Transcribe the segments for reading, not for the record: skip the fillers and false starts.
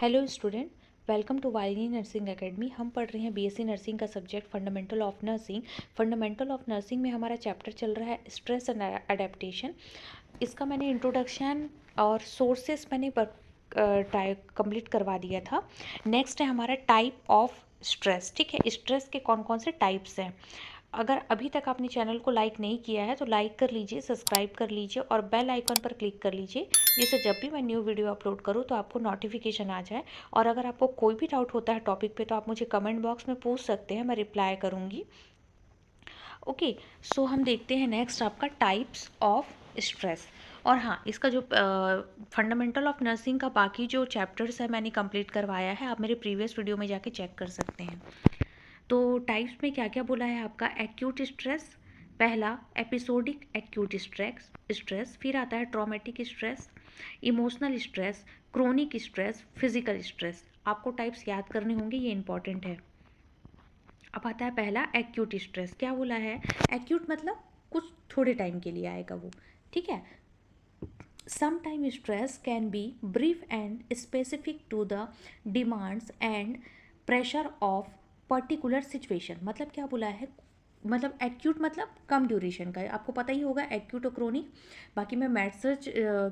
Hello student, welcome to Vaini nursing academy. हम पढ़ रहे हैं बीएससी नर्सिंग का subject fundamental of nursing. Fundamental of nursing में हमारा चैप्टर चल रहा है स्ट्रेस एंड अडेप्टेशन। इसका मैंने इंट्रोडक्शन और सोर्सेस मैंने कंप्लीट करवा दिया था। नेक्स्ट है हमारा टाइप ऑफ स्ट्रेस। ठीक है, स्ट्रेस के कौन कौन से टाइप्स हैं। अगर अभी तक आपने चैनल को लाइक नहीं किया है तो लाइक कर लीजिए, सब्सक्राइब कर लीजिए और बेल आइकन पर क्लिक कर लीजिए, जिससे जब भी मैं न्यू वीडियो अपलोड करूँ तो आपको नोटिफिकेशन आ जाए। और अगर आपको कोई भी डाउट होता है टॉपिक पे तो आप मुझे कमेंट बॉक्स में पूछ सकते हैं, मैं रिप्लाई करूँगी। ओके, सो हम देखते हैं नेक्स्ट आपका टाइप्स ऑफ स्ट्रेस। और हाँ, इसका जो फंडामेंटल ऑफ नर्सिंग का बाकी जो चैप्टर्स है मैंने कंप्लीट करवाया है, आप मेरे प्रीवियस वीडियो में जाके चेक कर सकते हैं। तो टाइप्स में क्या क्या बोला है आपका। एक्यूट स्ट्रेस पहला, एपिसोडिक एक्यूट स्ट्रेस, फिर आता है traumatic stress, emotional stress, chronic stress, physical stress. आपको टाइप्स याद करने होंगे, ये इंपॉर्टेंट है। अब आता है पहला एक्यूट स्ट्रेस। क्या बोला है, एक्यूट मतलब कुछ थोड़े टाइम के लिए आएगा वो। ठीक है, Sometimes stress can be brief and specific to the demands and pressure of particular situation। मतलब क्या बोला है, मतलब एक्यूट मतलब कम ड्यूरेशन का है। आपको पता ही होगा एक्यूट और क्रोनिक। बाकी मैं मैथ्स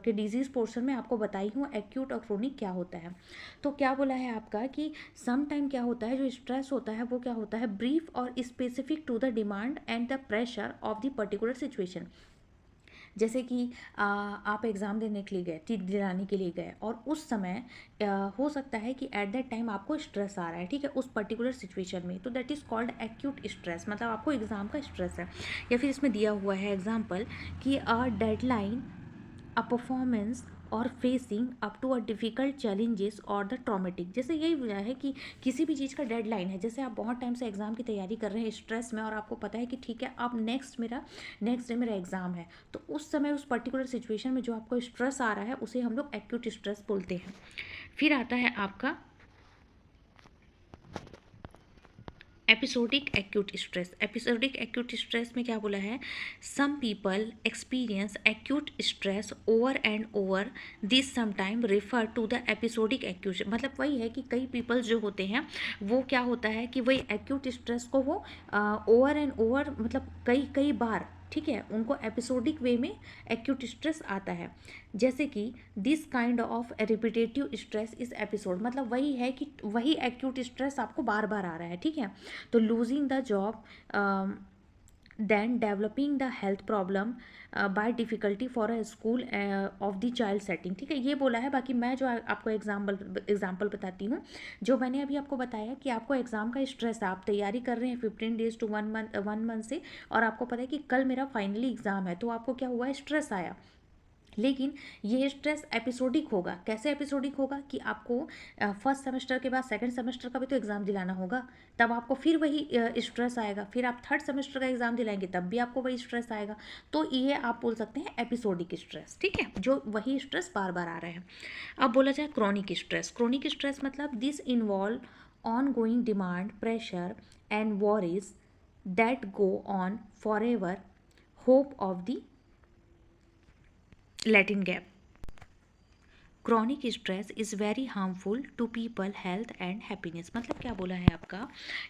के डिजीज़ पोर्शन में आपको बताई हूँ एक्यूट और क्रोनिक क्या होता है। तो क्या बोला है आपका कि सम टाइम क्या होता है, जो स्ट्रेस होता है वो क्या होता है, ब्रीफ और specific to the demand and the pressure of the particular situation. जैसे कि आप एग्ज़ाम देने के लिए गए, टीट दिलाने के लिए गए, और उस समय हो सकता है कि एट दैट टाइम आपको स्ट्रेस आ रहा है। ठीक है, उस पर्टिकुलर सिचुएशन में, तो that is called acute stress. मतलब आपको एग्ज़ाम का स्ट्रेस है। या फिर इसमें दिया हुआ है एग्जाम्पल कि अ डेडलाइन, अ परफॉर्मेंस और facing up to a difficult challenges और द ट्रॉमेटिक। जैसे यही वजह है कि किसी भी चीज़ का डेडलाइन है, जैसे आप बहुत टाइम से एग्ज़ाम की तैयारी कर रहे हैं स्ट्रेस में, और आपको पता है कि ठीक है अब नेक्स्ट डे मेरा एग्ज़ाम है, तो उस समय उस पर्टिकुलर सिचुएशन में जो आपको स्ट्रेस आ रहा है उसे हम लोग एक्यूट स्ट्रेस बोलते हैं। फिर आता है आपका episodic acute stress. Episodic acute stress में क्या बोला है, some people experience acute stress over and over, this sometime refer to the episodic acute. मतलब वही है कि कई पीपल्स जो होते हैं वो क्या होता है कि वही एक्यूट स्ट्रेस को वो ओवर एंड ओवर, मतलब कई कई बार, ठीक है, उनको एपिसोडिक वे में एक्यूट स्ट्रेस आता है। जैसे कि this kind of repetitive stress इस एपिसोड, मतलब वही है कि वही एक्यूट स्ट्रेस आपको बार बार आ रहा है। ठीक है, तो losing the job, then developing the health problem by difficulty for a school of the child setting. ठीक है, ये बोला है। बाकी मैं जो आपको एग्जाम्पल बताती हूँ, जो मैंने अभी आपको बताया कि आपको एग्ज़ाम का स्ट्रेस है, आप तैयारी कर रहे हैं 15 डेज टू 1 मंथ से, और आपको पता है कि कल मेरा फाइनली एग्ज़ाम है, तो आपको क्या हुआ, स्ट्रेस आया। लेकिन ये स्ट्रेस एपिसोडिक होगा। कैसे एपिसोडिक होगा कि आपको फर्स्ट सेमेस्टर के बाद सेकंड सेमेस्टर का भी तो एग्ज़ाम दिलाना होगा, तब आपको फिर वही स्ट्रेस आएगा। फिर आप थर्ड सेमेस्टर का एग्ज़ाम दिलाएंगे तब भी आपको वही स्ट्रेस आएगा। तो ये आप बोल सकते हैं एपिसोडिक स्ट्रेस। ठीक है, जो वही स्ट्रेस बार बार आ रहे हैं। अब बोला जाए क्रोनिक स्ट्रेस। क्रोनिक स्ट्रेस मतलब this involve ongoing demand, pressure and worries that go on forever, hope of the Latin gap। Chronic stress is very harmful to people health and happiness. मतलब क्या बोला है आपका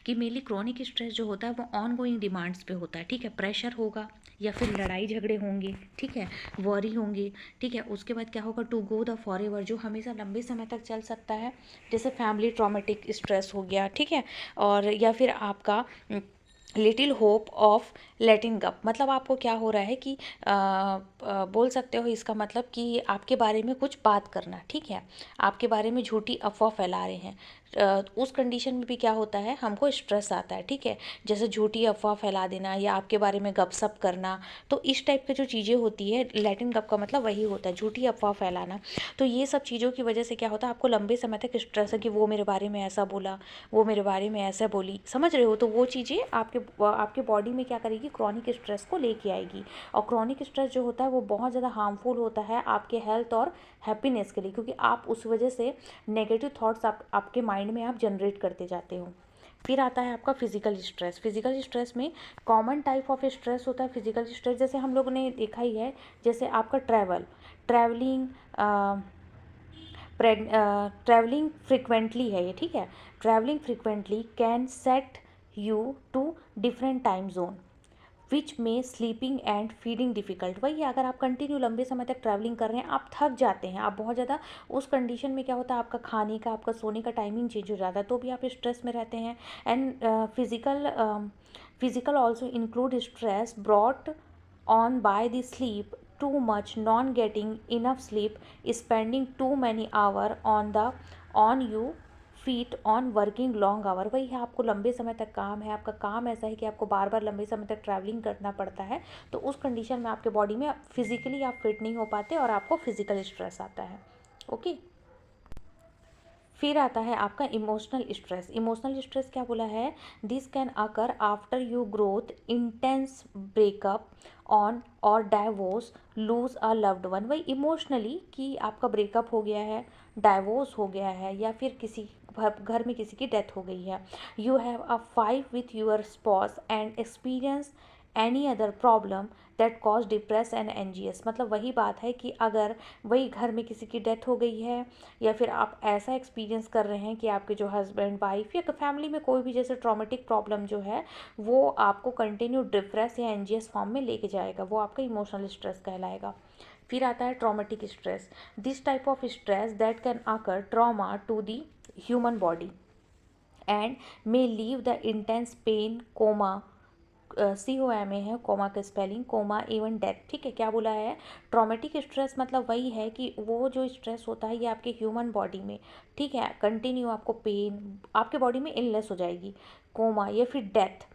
कि mainly chronic stress जो होता है वो ऑन गोइंग डिमांड्स पे होता है। ठीक है, प्रेशर होगा या फिर लड़ाई झगड़े होंगे, ठीक है, वरी होंगे। ठीक है, उसके बाद क्या होगा, to go the forever, जो हमेशा लंबे समय तक चल सकता है, जैसे फैमिली ट्रॉमेटिक स्ट्रेस हो गया। ठीक है, और या फिर आपका little hope of letting up. मतलब आपको क्या हो रहा है कि बोल सकते हो इसका मतलब कि आपके बारे में कुछ बात करना। ठीक है, आपके बारे में झूठी अफवाह फैला रहे हैं। उस कंडीशन में भी क्या होता है, हमको स्ट्रेस आता है। ठीक है, जैसे झूठी अफवाह फैला देना या आपके बारे में गपशप करना, तो इस टाइप की जो चीज़ें होती है, लैटिन गप का मतलब वही होता है, झूठी अफवाह फैलाना। तो ये सब चीज़ों की वजह से क्या होता है, आपको लंबे समय तक स्ट्रेस है कि वो मेरे बारे में ऐसा बोला, वो मेरे बारे में ऐसा बोली, समझ रहे हो। तो वो चीज़ें आपके बॉडी में क्या करेगी, क्रॉनिक स्ट्रेस को लेके आएगी। और क्रॉनिक स्ट्रेस जो होता है वो बहुत ज़्यादा हार्मफुल होता है आपके हेल्थ और हैप्पीनेस के लिए, क्योंकि आप उस वजह से नेगेटिव थॉट्स आपके माइंड में आप जनरेट करते जाते हो। फिर आता है आपका फिजिकल स्ट्रेस। फिजिकल स्ट्रेस में कॉमन टाइप ऑफ स्ट्रेस होता है फिजिकल स्ट्रेस, जैसे हम लोगों ने देखा ही है, जैसे आपका ट्रैवलिंग, ट्रैवलिंग फ्रिक्वेंटली है ये, ठीक है। Travelling frequently can set you to different time zone which में स्लीपिंग एंड फीडिंग डिफ़िकल्ट। वही अगर आप कंटिन्यू लंबे समय तक ट्रैवलिंग कर रहे हैं, आप थक जाते हैं, आप बहुत ज़्यादा उस कंडीशन में क्या होता है, आपका खाने का, आपका सोने का टाइमिंग चेंज हो जाता है, तो भी आप स्ट्रेस में रहते हैं। And physical also include stress brought on by the sleep too much, non getting enough sleep, spending too many hour on you feet on working long hour. वही है, आपको लंबे समय तक काम है, आपका काम ऐसा है कि आपको बार बार लंबे समय तक ट्रैवलिंग करना पड़ता है, तो उस कंडीशन में आपके बॉडी में फिजिकली आप फिट नहीं हो पाते और आपको फिजिकल स्ट्रेस आता है। ओके, फिर आता है आपका इमोशनल स्ट्रेस। इमोशनल स्ट्रेस क्या बोला है, this can occur after you growth, intense breakup on और divorce, lose a loved one. वही इमोशनली कि आपका ब्रेकअप हो गया है, डाइवोर्स हो गया है, या फिर किसी घर में किसी की डेथ हो गई है, you have a fight with your spouse and experience any other problem that cause depress and एनजीएस। मतलब वही बात है कि अगर वही घर में किसी की डेथ हो गई है, या फिर आप ऐसा एक्सपीरियंस कर रहे हैं कि आपके जो हस्बैंड वाइफ या फैमिली में कोई भी जैसे ट्रॉमेटिक प्रॉब्लम जो है वो आपको कंटिन्यू डिप्रेस या एनजीएस फॉर्म में लेके जाएगा, वो आपका इमोशनल स्ट्रेस कहलाएगा। फिर आता है traumatic stress, this type of stress that can occur trauma to the human body and may leave the intense pain, coma, COMA है, कोमा का स्पेलिंग, कोमा इवन डेथ। ठीक है, क्या बोला है, ट्रॉमेटिक स्ट्रेस मतलब वही है कि वो जो स्ट्रेस होता है ये आपके ह्यूमन बॉडी में, ठीक है, कंटिन्यू आपको पेन, आपके बॉडी में इलनेस हो जाएगी, कोमा या फिर डेथ,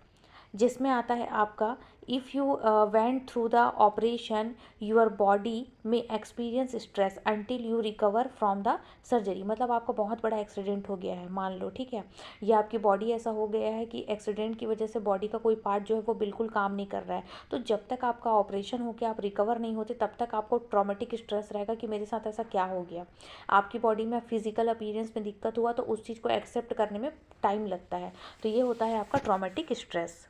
जिसमें आता है आपका if you went through the operation your body में experience stress until you recover from the surgery. मतलब आपका बहुत बड़ा एक्सीडेंट हो गया है मान लो, ठीक है, या आपकी बॉडी ऐसा हो गया है कि एक्सीडेंट की वजह से बॉडी का कोई पार्ट जो है वो बिल्कुल काम नहीं कर रहा है, तो जब तक आपका ऑपरेशन हो के आप रिकवर नहीं होते तब तक आपको ट्रॉमेटिक स्ट्रेस रहेगा कि मेरे साथ ऐसा क्या हो गया। आपकी बॉडी में फिजिकल अपीयरेंस में दिक्कत हुआ तो उस चीज़ को एक्सेप्ट करने में टाइम लगता है, तो ये होता है आपका ट्रॉमेटिक स्ट्रेस।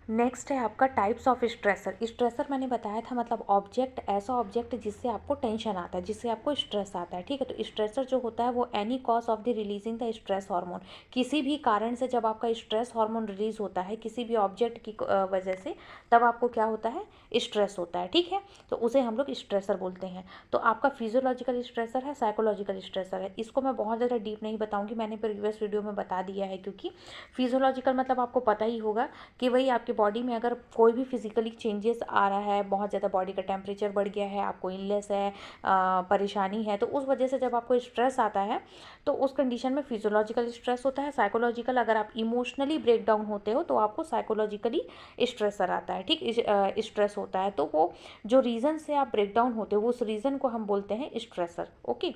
नेक्स्ट है आपका टाइप्स ऑफ स्ट्रेसर। स्ट्रेसर मैंने बताया था मतलब ऑब्जेक्ट, ऐसा ऑब्जेक्ट जिससे आपको टेंशन आता है, जिससे आपको स्ट्रेस आता है, ठीक है। तो स्ट्रेसर जो होता है वो any cause of the releasing the stress hormone, किसी भी कारण से जब आपका स्ट्रेस हार्मोन रिलीज होता है किसी भी ऑब्जेक्ट की वजह से, तब आपको क्या होता है, स्ट्रेस होता है, ठीक है, तो उसे हम लोग स्ट्रेसर बोलते हैं। तो आपका फिजियोलॉजिकल स्ट्रेसर है, साइकोलॉजिकल स्ट्रेसर है। इसको मैं बहुत ज़्यादा डीप नहीं बताऊँगी, मैंने प्रीवियस वीडियो में बता दिया है, क्योंकि फिजियोलॉजिकल मतलब आपको पता ही होगा कि वही आपके बॉडी में अगर कोई भी फिजिकली चेंजेस आ रहा है, बहुत ज़्यादा बॉडी का टेम्परेचर बढ़ गया है, आपको इलनेस है, परेशानी है, तो उस वजह से जब आपको स्ट्रेस आता है तो उस कंडीशन में फिजियोलॉजिकल स्ट्रेस होता है। साइकोलॉजिकल, अगर आप इमोशनली ब्रेक डाउन होते हो तो आपको साइकोलॉजिकली स्ट्रेसर आता है, ठीक, स्ट्रेस होता है। तो वो जो रीज़न से आप ब्रेक डाउन होते हो उस रीज़न को हम बोलते हैं stressor. Okay,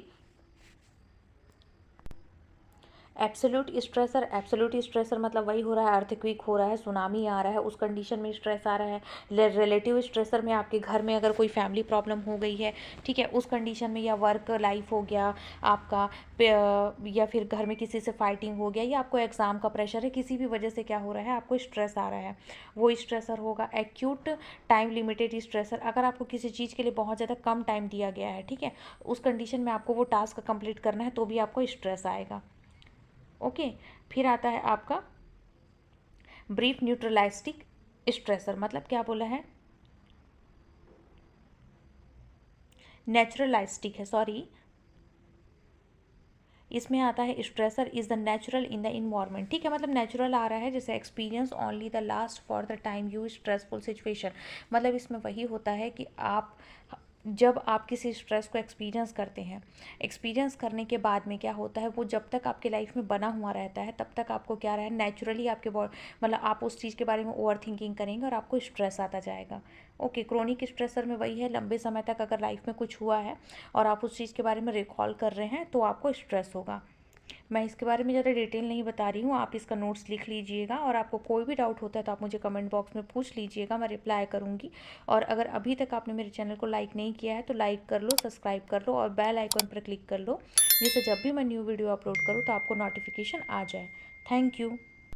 absolute stressor. Absolute stressor मतलब वही हो रहा है, अर्थक्वेक हो रहा है, सुनामी आ रहा है, उस कंडीशन में स्ट्रेस आ रहा है। रिलेटिव स्ट्रेसर में आपके घर में अगर कोई फैमिली प्रॉब्लम हो गई है, ठीक है, उस कंडीशन में, या वर्क लाइफ हो गया आपका, या फिर घर में किसी से फाइटिंग हो गया, या आपको एग्ज़ाम का प्रेशर है, किसी भी वजह से क्या हो रहा है, आपको स्ट्रेस आ रहा है, वो स्ट्रेसर होगा। एक्यूट टाइम लिमिटेड स्ट्रेसर, अगर आपको किसी चीज़ के लिए बहुत ज़्यादा कम टाइम दिया गया है, ठीक है, उस कंडीशन में आपको वो टास्क कंप्लीट करना है तो भी आपको स्ट्रेस आएगा। ओके, फिर आता है आपका ब्रीफ न्यूट्रलाइस्टिक स्ट्रेसर। मतलब क्या बोला है, नेचुरलाइस्टिक है, सॉरी, इसमें आता है stressor is the natural in the environment, ठीक है, मतलब नेचुरल आ रहा है, जैसे experience only the last for the time you stressful situation. मतलब इसमें वही होता है कि आप जब आप किसी स्ट्रेस को एक्सपीरियंस करते हैं, एक्सपीरियंस करने के बाद में क्या होता है, वो जब तक आपके लाइफ में बना हुआ रहता है तब तक आपको क्या रहा है, नेचुरली आपके मतलब आप उस चीज़ के बारे में ओवर थिंकिंग करेंगे और आपको स्ट्रेस आता जाएगा। ओके, क्रोनिक स्ट्रेसर में वही है, लंबे समय तक अगर लाइफ में कुछ हुआ है और आप उस चीज़ के बारे में रिकॉल कर रहे हैं तो आपको स्ट्रेस होगा। मैं इसके बारे में ज़्यादा डिटेल नहीं बता रही हूँ, आप इसका नोट्स लिख लीजिएगा, और आपको कोई भी डाउट होता है तो आप मुझे कमेंट बॉक्स में पूछ लीजिएगा, मैं रिप्लाई करूँगी। और अगर अभी तक आपने मेरे चैनल को लाइक नहीं किया है तो लाइक कर लो, सब्सक्राइब कर लो और बेल आइकॉन पर क्लिक कर लो, जिससे जब भी मैं न्यू वीडियो अपलोड करूँ तो आपको नोटिफिकेशन आ जाए। Thank you.